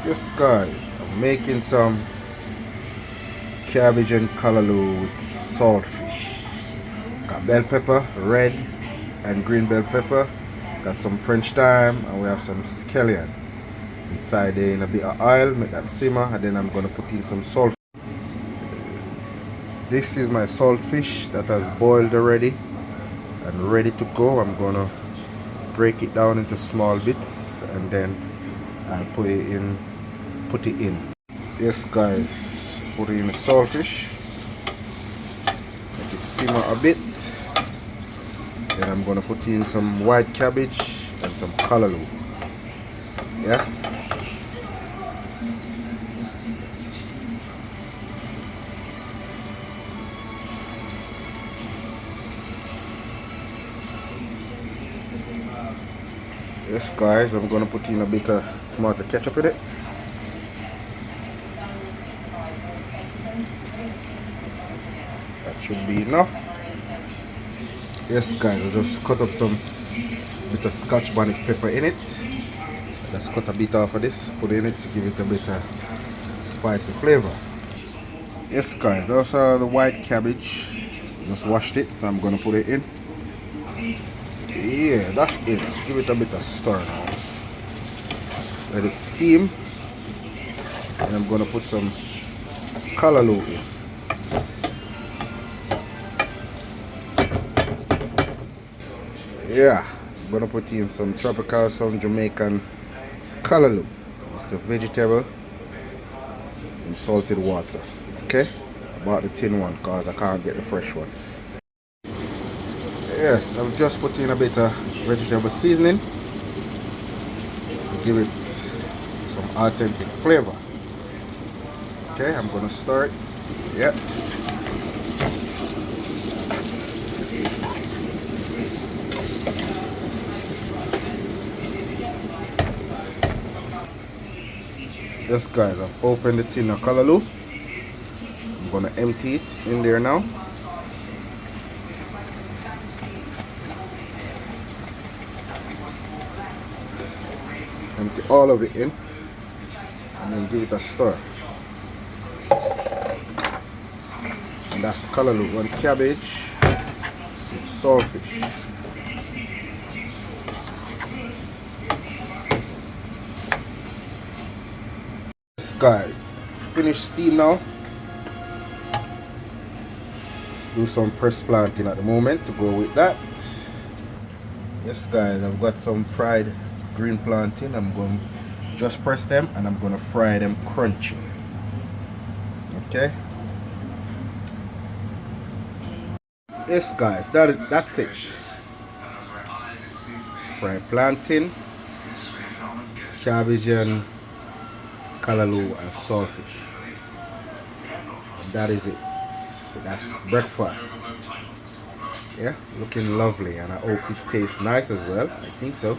Yes guys, I'm making some cabbage and callaloo with saltfish. Got bell pepper, red and green bell pepper. Got some French thyme and we have some scallion. Inside there in a bit of oil, make that simmer, and then I'm gonna put in some salt. This is my saltfish that has boiled already and ready to go. I'm gonna break it down into small bits and then I'll put it in. Yes guys, put it in the saltfish, make it simmer a bit. Then I'm gonna put in some white cabbage and some callaloo. Yeah. Yes guys, I'm gonna put in a bit of tomato ketchup in it. That should be enough. Yes guys, I just cut up some bit of scotch bonnet pepper in it. Just cut a bit off of this, put it in it to give it a bit of spicy flavor. Yes guys, those are the white cabbage. Just washed it, so I'm gonna put it in. Yeah, that's it. Give it a bit of stir now. Let it steam. And I'm gonna put some callaloo in. Yeah, I'm gonna put in some tropical, some Jamaican callaloo. It's a vegetable in salted water. Okay, I bought the tin one because I can't get the fresh one. Yes, I've just put in a bit of vegetable seasoning to give it some authentic flavor. Okay, I'm gonna stir it. Yep. Yes guys, I've opened the tin of callaloo. I'm gonna empty it in there now. Empty all of it in and then give it a stir. And that's callaloo and cabbage with saltfish. Yes guys, it's finished steam now. Let's do some press planting at the moment to go with that. Yes guys, I've got some fried green plantain. I'm going to just press them and I'm going to fry them crunchy. Okay. Yes guys, that's it. Fried plantain, cabbage and callaloo and saltfish. That is it. That's breakfast. Yeah, looking lovely, and I hope it tastes nice as well. I think so.